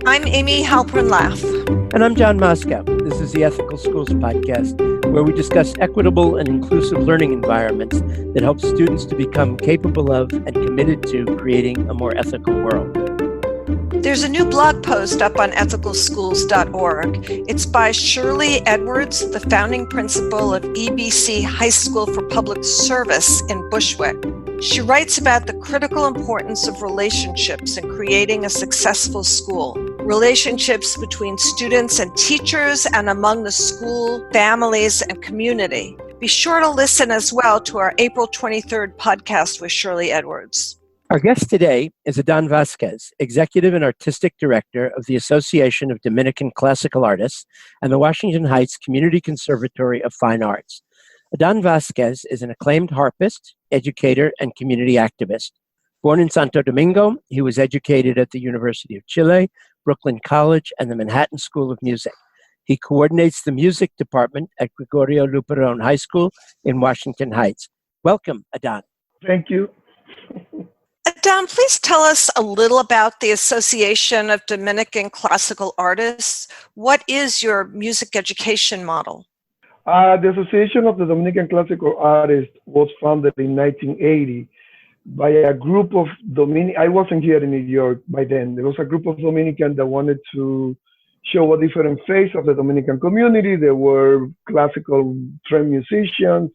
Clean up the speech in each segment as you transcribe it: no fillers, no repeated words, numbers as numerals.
I'm Amy Halpern-Laff. And I'm John Moscow. This is the Ethical Schools Podcast, where we discuss equitable and inclusive learning environments that help students to become capable of and committed to creating a more ethical world. There's a new blog post up on ethicalschools.org. It's by Shirley Edwards, the founding principal of EBC High School for Public Service in Bushwick. She writes about the critical importance of relationships in creating a successful school. Relationships between students and teachers and among the school, families, and community. Be sure to listen as well to our April 23rd podcast with Shirley Edwards. Our guest today is Adán Vásquez, Executive and Artistic Director of the Association of Dominican Classical Artists and the Washington Heights Community Conservatory of Fine Arts. Adán Vásquez is an acclaimed harpist, educator, and community activist. Born in Santo Domingo, he was educated at the University of Chile, Brooklyn College, and the Manhattan School of Music. He coordinates the music department at Gregorio Luperón High School in Washington Heights. Welcome, Adán. Thank you. Adán, please tell us a little about the Association of Dominican Classical Artists. What is your music education model? The Association of the Dominican Classical Artists was founded in 1980 by a group of I wasn't here in New York by then. There was a group of Dominicans that wanted to show a different face of the Dominican community. They were classical trained musicians,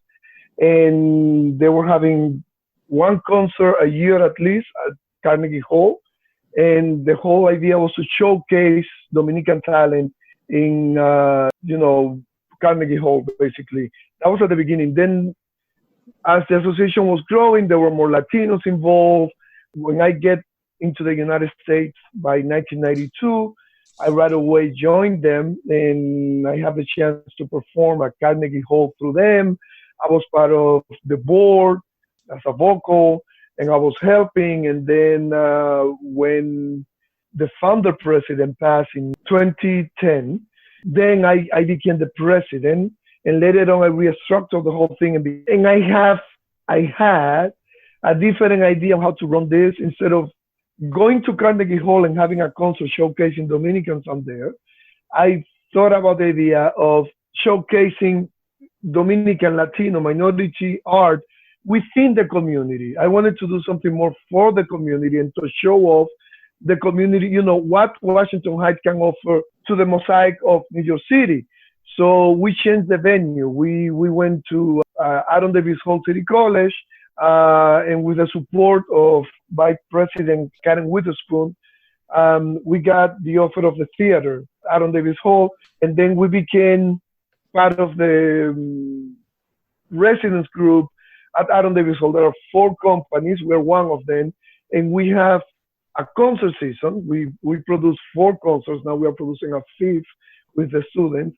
and they were having one concert a year at least at Carnegie Hall. And the whole idea was to showcase Dominican talent in, Carnegie Hall, basically. That was at the beginning. Then as the association was growing, there were more Latinos involved. When I get into the United States by 1992, I right away joined them, and I had the chance to perform at Carnegie Hall through them. I was part of the board as a vocal, and I was helping. And then when the founder president passed in 2010, then I became the president, and later on I restructured the whole thing. And I had a different idea of how to run this. Instead of going to Carnegie Hall and having a concert showcasing Dominicans on there, I thought about the idea of showcasing Dominican, Latino, minority art within the community. I wanted to do something more for the community and to show off the community, what Washington Heights can offer to the mosaic of New York City. So we changed the venue. We went to Adán Vásquez City College, and with the support of Vice President Karen Witherspoon, we got the offer of the theater, Adán Vásquez, and then we became part of the residence group at Adán Vásquez. There are 4 companies. We're one of them, and we have a concert season. We produce 4 concerts. Now we are producing a 5th with the students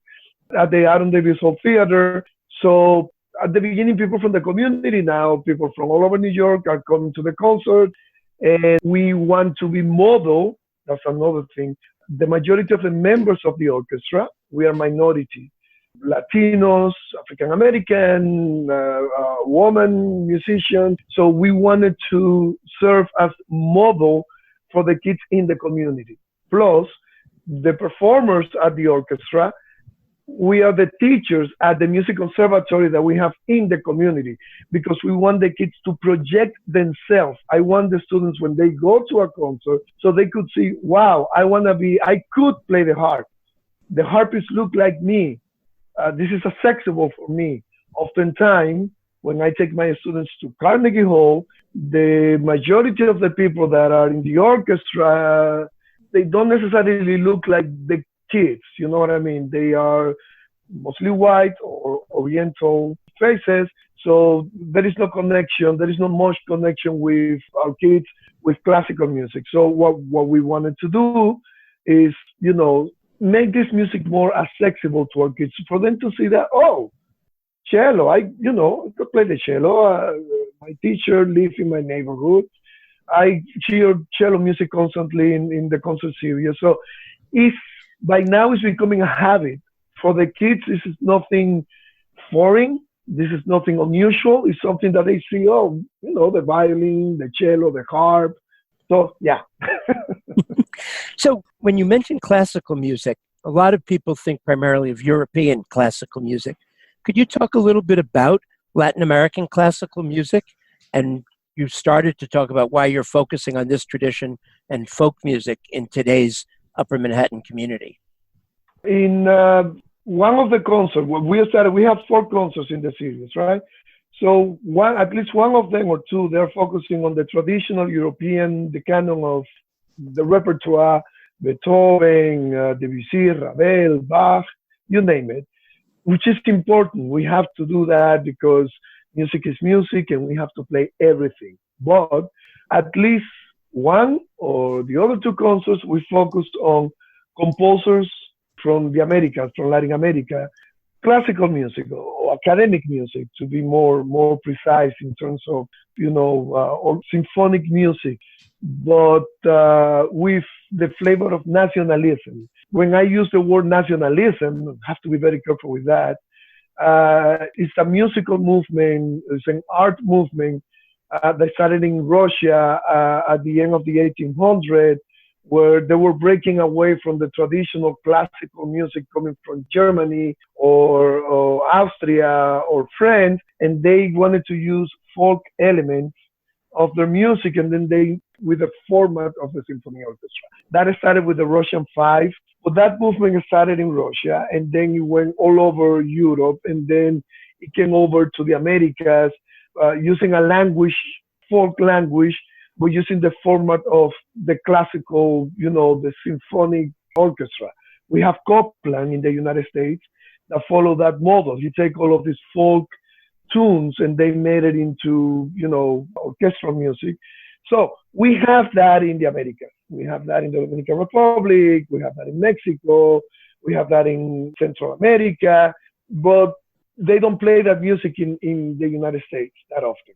at the Adán Vásquez Theater. So at the beginning, people from the community now, people from all over New York are coming to the concert, and we want to be model. That's another thing. The majority of the members of the orchestra, we are minority. Latinos, African American, woman musicians. So we wanted to serve as model for the kids in the community. Plus, the performers at the orchestra, we are the teachers at the music conservatory that we have in the community, because we want the kids to project themselves. I want the students, when they go to a concert, so they could see, wow, I could play the harp. The harpist look like me. This is accessible for me. Oftentimes, when I take my students to Carnegie Hall, the majority of the people that are in the orchestra, they don't necessarily look like the kids, you know what I mean? They are mostly white or Oriental faces, so there is no connection. There is not much connection with our kids with classical music. So what we wanted to do is, make this music more accessible to our kids, for them to see that, cello, I could play the cello. My teacher lives in my neighborhood. I hear cello music constantly in the concert series. So by now it's becoming a habit. For the kids, this is nothing foreign. This is nothing unusual. It's something that they see, the violin, the cello, the harp. So, yeah. So when you mention classical music, a lot of people think primarily of European classical music. Could you talk a little bit about Latin American classical music? And you started to talk about why you're focusing on this tradition and folk music in today's Upper Manhattan community. In one of the concerts, we have 4 concerts in the series, right? So at least one of them or two, they're focusing on the traditional European, the canon of the repertoire, Beethoven, Debussy, Ravel, Bach, you name it, which is important. We have to do that because music is music and we have to play everything. But at least one or the other 2 concerts, we focused on composers from the Americas, from Latin America, classical music or academic music, to be more precise in terms of, or symphonic music, but with the flavor of nationalism. When I use the word nationalism, I have to be very careful with that. It's a musical movement, it's an art movement that started in Russia at the end of the 1800s, where they were breaking away from the traditional classical music coming from Germany or Austria or France, and they wanted to use folk elements of their music, and then with the format of the symphony orchestra. That started with the Russian Five, but that movement started in Russia, and then it went all over Europe, and then it came over to the Americas, using a language, folk language, but using the format of the classical, the symphonic orchestra. We have Copland in the United States that follow that model. You take all of these folk tunes and they made it into, orchestral music. So we have that in the Americas. We have that in the Dominican Republic. We have that in Mexico. We have that in Central America, but they don't play that music in the United States that often.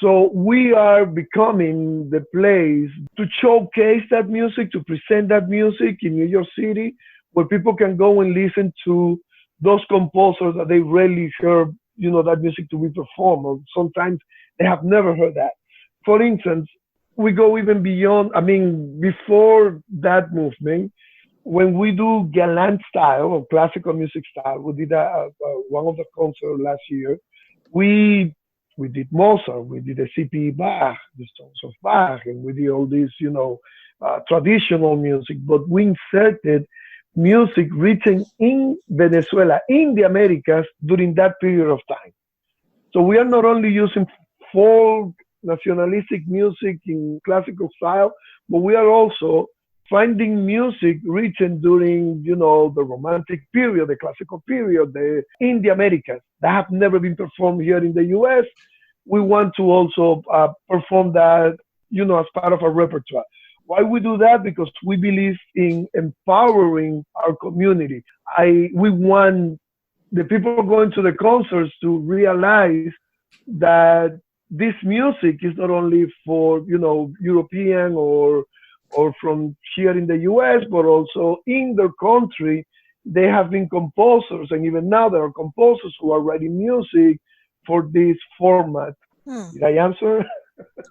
So we are becoming the place to showcase that music, to present that music in New York City, where people can go and listen to those composers that they rarely heard, that music to be performed, or sometimes they have never heard that. For instance, we go even beyond, before that movement, when we do galant style or classical music style, we did one of the concerts last year. We did Mozart, we did the C.P. Bach, the songs of Bach, and we did all this, traditional music, but we inserted music written in Venezuela, in the Americas, during that period of time. So we are not only using folk, nationalistic music in classical style, but we are also finding music written during, the Romantic period, the classical period, in the Americas, that have never been performed here in the U.S. We want to also perform that, as part of our repertoire. Why we do that? Because we believe in empowering our community. We want the people going to the concerts to realize that this music is not only for, European or from here in the US, but also in their country. They have been composers, and even now there are composers who are writing music for this format. Did I answer?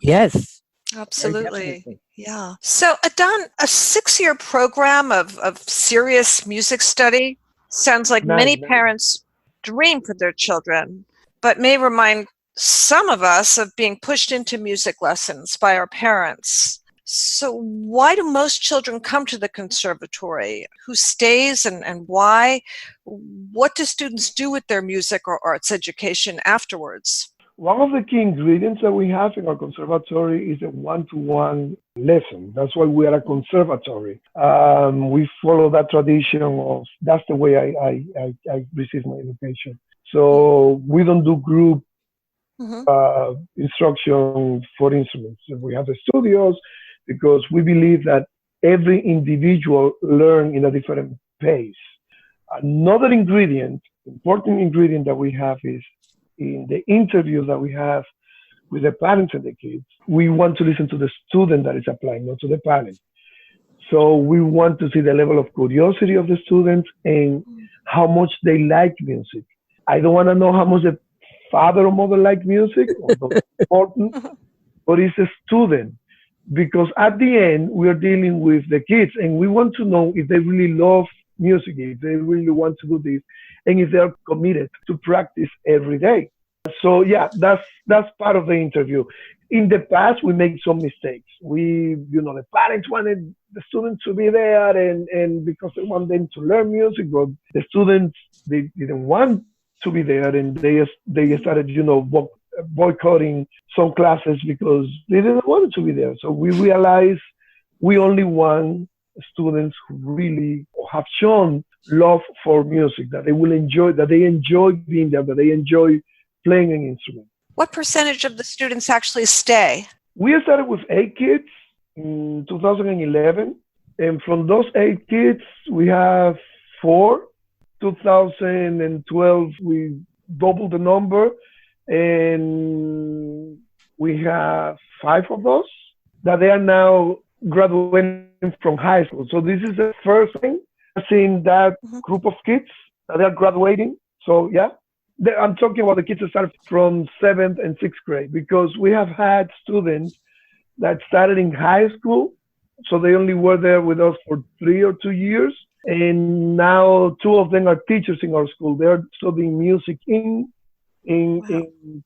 Yes. Absolutely. Yeah. So, Adán, a 6-year program of serious music study sounds like many parents dream for their children, but may remind some of us of being pushed into music lessons by our parents. So why do most children come to the conservatory? Who stays and why? What do students do with their music or arts education afterwards? One of the key ingredients that we have in our conservatory is a one-to-one lesson. That's why we are a conservatory. We follow that tradition of, that's the way I receive my education. So we don't do group instruction for instruments. We have the studios because we believe that every individual learns in a different pace. Another ingredient, important ingredient that we have is in the interviews that we have with the parents and the kids, we want to listen to the student that is applying, not to the parent. So we want to see the level of curiosity of the students and how much they like music. I don't want to know how much the father or mother like music, although it's important, but it's a student because at the end, we're dealing with the kids and we want to know if they really love music, if they really want to do this, and if they're committed to practice every day. So yeah, that's part of the interview. In the past, we made some mistakes. The parents wanted the students to be there and because they want them to learn music, but the students, they didn't want to be there and they started, boycotting some classes because they didn't want to be there. So we realized we only want students who really have shown love for music, that they enjoy being there, that they enjoy playing an instrument. What percentage of the students actually stay? We started with 8 kids in 2011. And from those 8 kids, we have 4. 2012, we doubled the number. And we have 5 of those that they are now graduating from high school. So this is the first thing I've seen, that group of kids that they are graduating. So yeah. I'm talking about the kids that started from 7th and 6th grade, because we have had students that started in high school, so they only were there with us for 3 or 2 years, and now 2 of them are teachers in our school. They're studying music in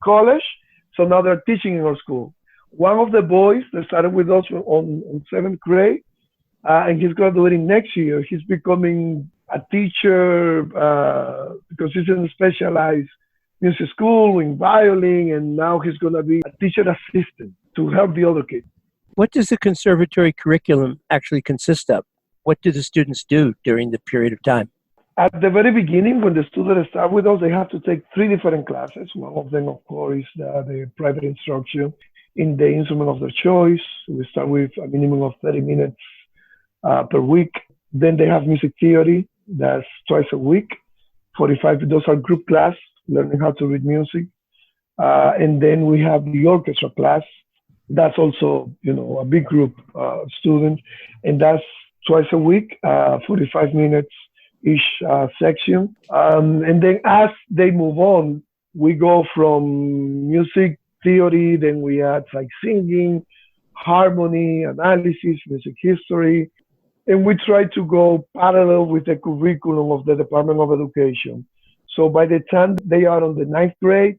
college, so now they're teaching in our school. One of the boys that started with us on 7th grade, and he's graduating next year. He's becoming a teacher because he's in a specialized music school in violin, and now he's going to be a teacher assistant to help the other kids. What does the conservatory curriculum actually consist of? What do the students do during the period of time? At the very beginning, when the students start with us, they have to take 3 different classes. One of them, of course, is the private instruction in the instrument of their choice. We start with a minimum of 30 minutes per week. Then they have music theory. That's twice a week, 45. Those are group class, learning how to read music. And then we have the orchestra class. That's also, a big group of students. And that's twice a week, 45 minutes each section. And then as they move on, we go from music theory, then we add like singing, harmony, analysis, music history. And we try to go parallel with the curriculum of the Department of Education. So by the time they are on the 9th grade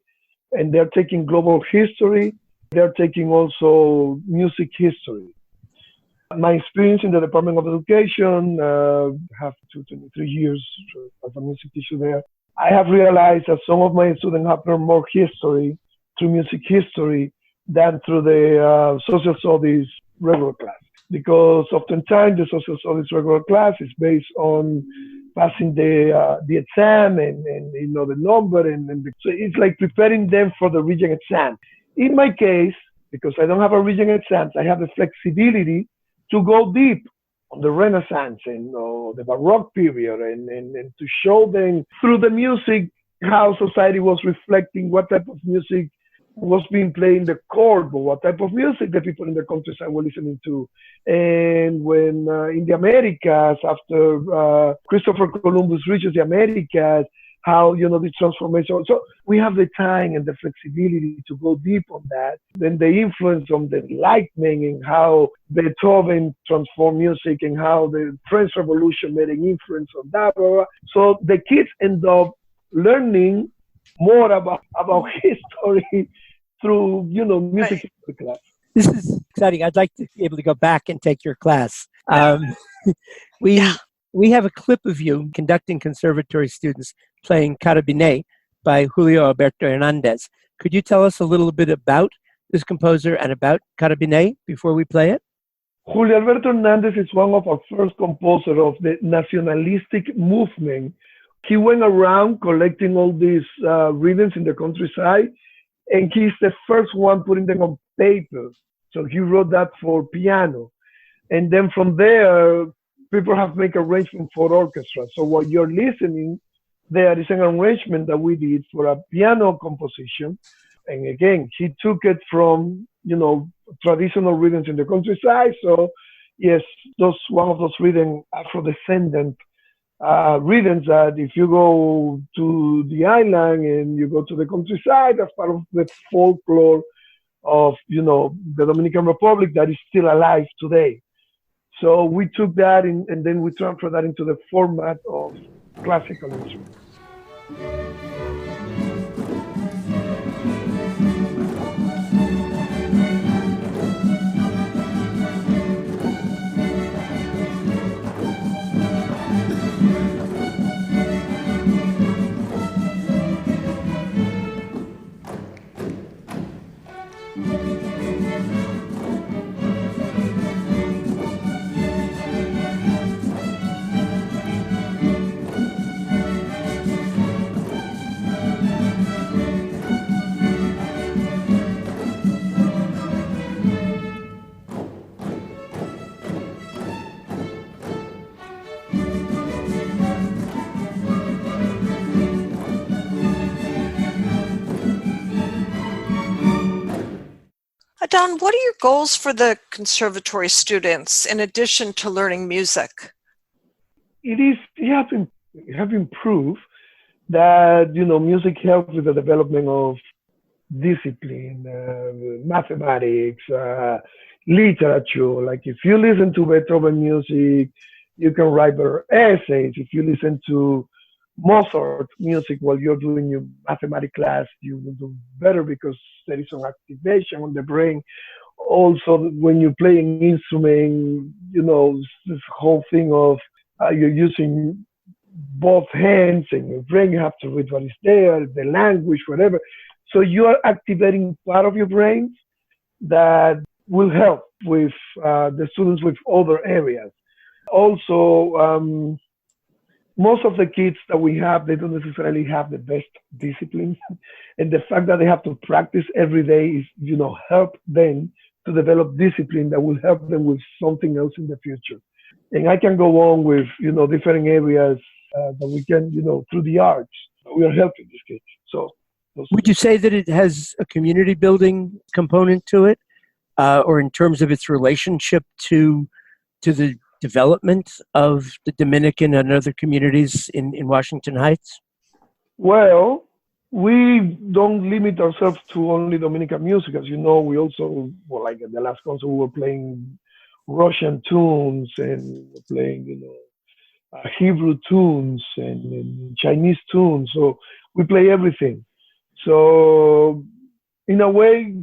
and they're taking global history, they're taking also music history. My experience in the Department of Education, I have 23 years as a music teacher there. I have realized that some of my students have learned more history through music history than through the social studies regular class. Because oftentimes the social studies regular class is based on passing the exam and the number so it's like preparing them for the region exam. In my case, because I don't have a region exam, I have the flexibility to go deep on the Renaissance and the Baroque period and to show them through the music how society was reflecting, what type of music was being played in the court, but what type of music the people in the countryside were listening to. And when in the Americas, after Christopher Columbus reaches the Americas, how, the transformation. So we have the time and the flexibility to go deep on that. Then the influence on the Enlightenment and how Beethoven transformed music and how the French Revolution made an influence on that. So the kids end up learning more about history through, music history class. This is exciting. I'd like to be able to go back and take your class. We have a clip of you conducting conservatory students playing Carabine by Julio Alberto Hernández. Could you tell us a little bit about this composer and about Carabine before we play it? Julio Alberto Hernández is one of our first composers of the nationalistic movement. He went around collecting all these rhythms in the countryside, and he's the first one putting them on paper. So he wrote that for piano. And then from there, people have made arrangements for orchestra. So what you're listening there is an arrangement that we did for a piano composition. And again, he took it from, traditional rhythms in the countryside. So yes, one of those rhythms, Afro-descendant rhythms that if you go to the island and you go to the countryside, that's part of the folklore of, the Dominican Republic that is still alive today. So we took that and then we transferred that into the format of classical instruments. Adán, what are your goals for the conservatory students in addition to learning music? You have improved that, music helps with the development of discipline, mathematics, literature. Like if you listen to Beethoven music, you can write better essays. If you listen to Mozart music while you're doing your mathematics class, you will do better because there is some activation on the brain. Also, when you play an instrument, this whole thing of you're using both hands and your brain, you have to read what is there, the language, whatever. So you are activating part of your brain that will help with the students with other areas. Also, most of the kids that we have, they don't necessarily have the best discipline. And the fact that they have to practice every day is, help them to develop discipline that will help them with something else in the future. And I can go on with, different areas that we can, through the arts, we are helping these kids. So, would you say that it has a community building component to it, or in terms of its relationship to the development of the Dominican and other communities in Washington Heights? Well, we don't limit ourselves to only Dominican music. As you know, we also, like at the last concert, we were playing Russian tunes and playing, Hebrew tunes and Chinese tunes. So we play everything. So in a way,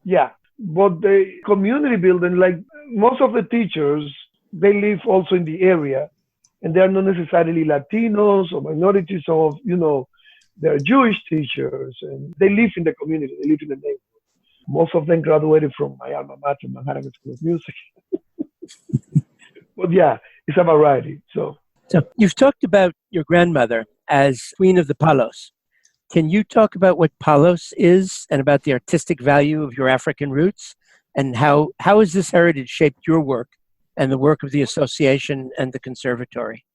yeah. But the community building, like most of the teachers, they live also in the area, and they are not necessarily Latinos or minorities of, they're Jewish teachers, and they live in the community, they live in the neighborhood. Most of them graduated from my alma mater, Manhattan School of Music. But yeah, it's a variety. So you've talked about your grandmother as Queen of the Paulos. Can you talk about what Paulos is and about the artistic value of your African roots, and how has this heritage shaped your work and the work of the association and the conservatory?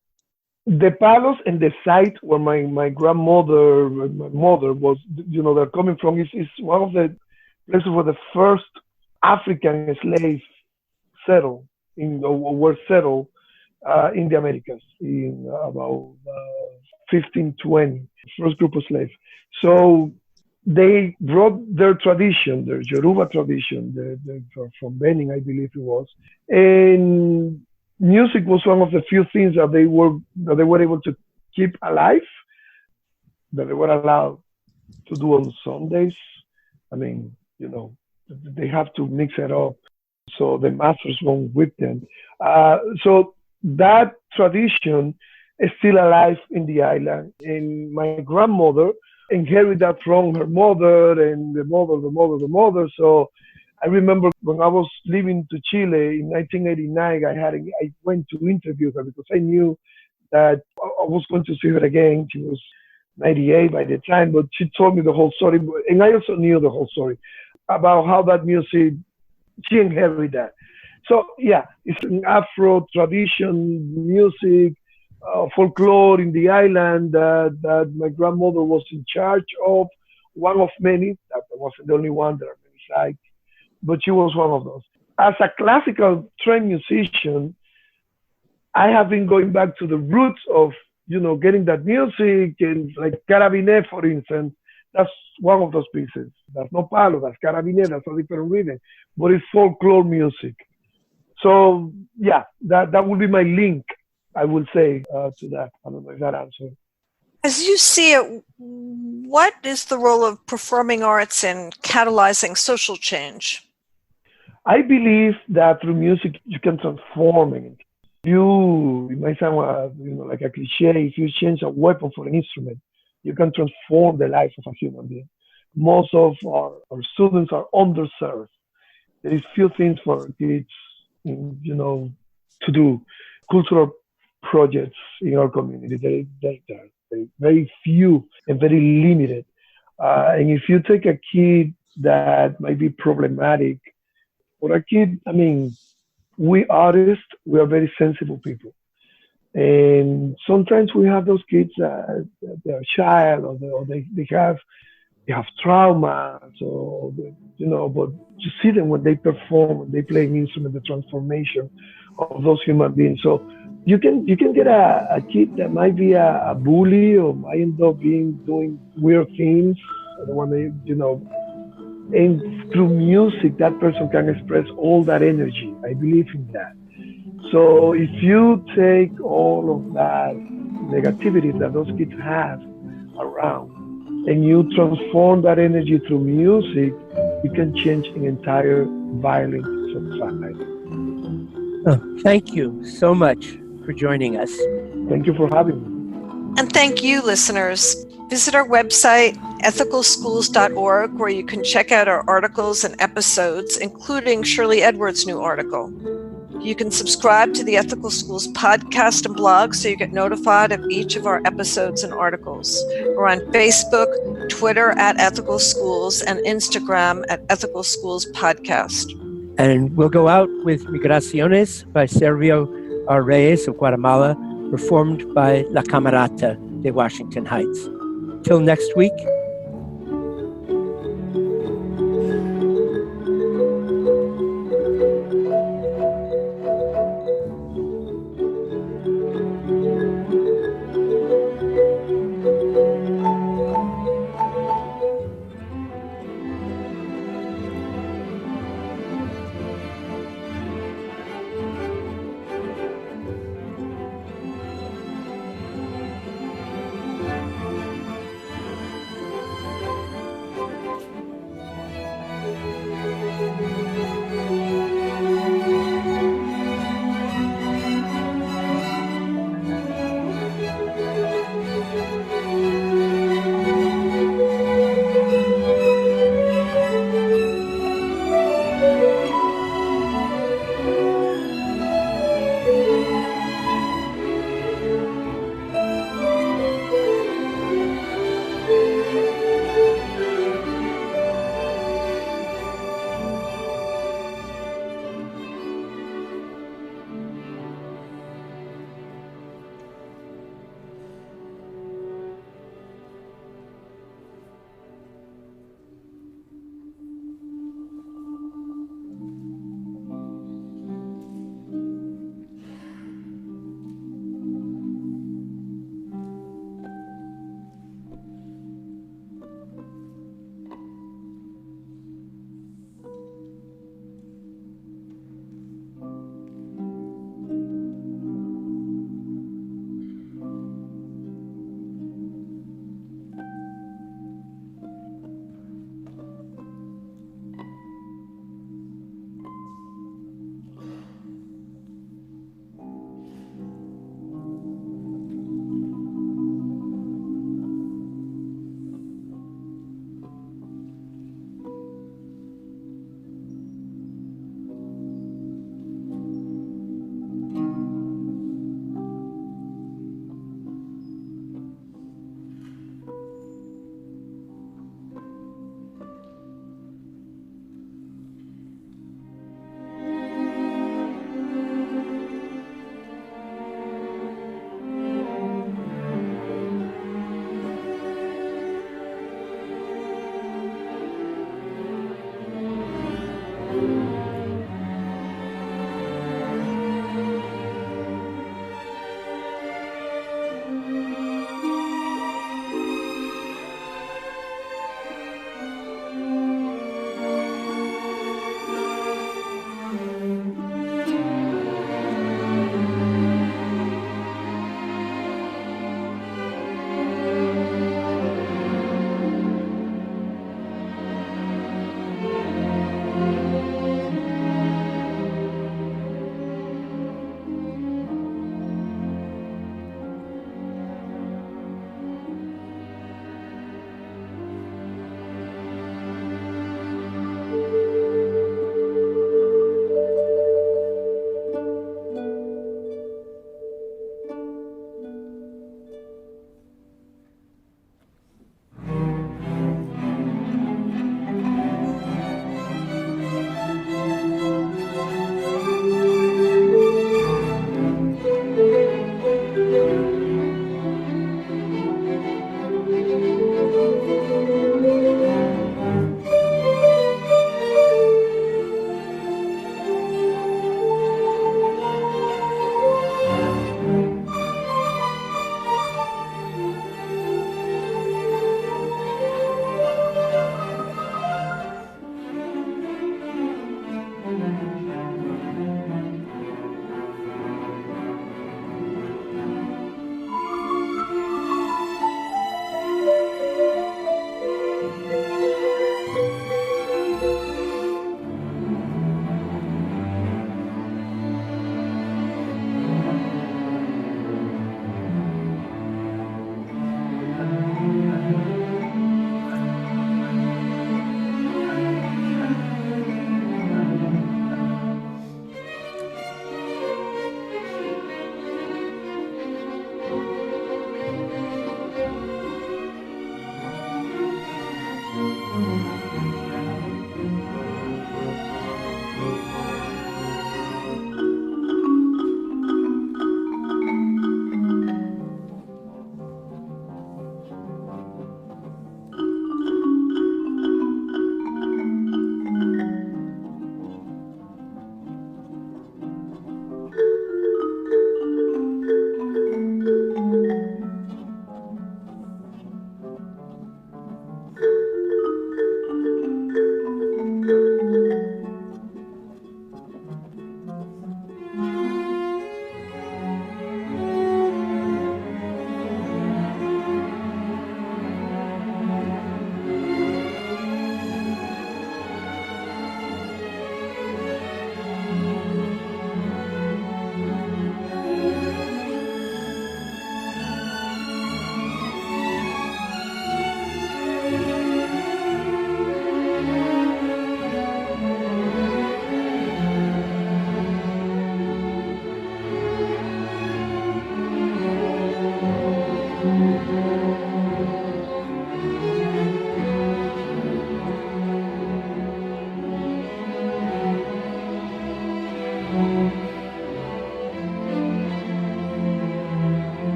The Paulos and the site where my grandmother, my mother was, they're coming from is one of the places where the first African slaves settled were settled in the Americas in about 1520, first group of slaves. So they brought their tradition, their Yoruba tradition, from Benin, I believe it was, and music was one of the few things that they were able to keep alive, that they were allowed to do on Sundays. I mean, they have to mix it up, so the masters won't with them. So that tradition is still alive in the island, and my grandmother inherited that from her mother and the mother. So I remember when I was leaving to Chile in 1989, I went to interview her because I knew that I was going to see her again. She was 98 by the time, but she told me the whole story. And I also knew the whole story about how that music, she inherited that. So yeah, it's an Afro tradition, music, folklore in the island that my grandmother was in charge of, one of many. That wasn't the only one, there are many sites, but she was one of those. As a classical trained musician, I have been going back to the roots of, getting that music, and like Carabine, for instance, that's one of those pieces. That's not Paulos, that's Carabiner, that's a different rhythm, but it's folklore music. So yeah, that would be my link, I would say, to that. I don't know if that answers. As you see it, what is the role of performing arts in catalyzing social change? I believe that through music you can transform it. It might sound like a cliche. If you change a weapon for an instrument, you can transform the life of a human being. Most of our students are underserved. There is few things for kids, to do. Cultural projects in our community, very few and very limited. And if you take a kid that might be problematic, or a kid, we artists, we are very sensible people. And sometimes we have those kids that they're shy, or they have trauma, so but you see them when they perform, when they play an instrument, the transformation of those human beings. So you can get a kid that might be a bully, or might end up doing weird things, and through music that person can express all that energy. I believe in that. So if you take all of that negativity that those kids have around, and you transform that energy through music, you can change an entire violent society. Oh, thank you so much for joining us. Thank you for having me. And thank you, listeners. Visit our website, ethicalschools.org, where you can check out our articles and episodes, including Shirley Edwards' new article. You can subscribe to the Ethical Schools podcast and blog so you get notified of each of our episodes and articles. We're on Facebook, Twitter at Ethical Schools, and Instagram at Ethical Schools Podcast. And we'll go out with Migraciones by Servio R. Reyes of Guatemala, performed by La Camerata de Washington Heights. Till next week,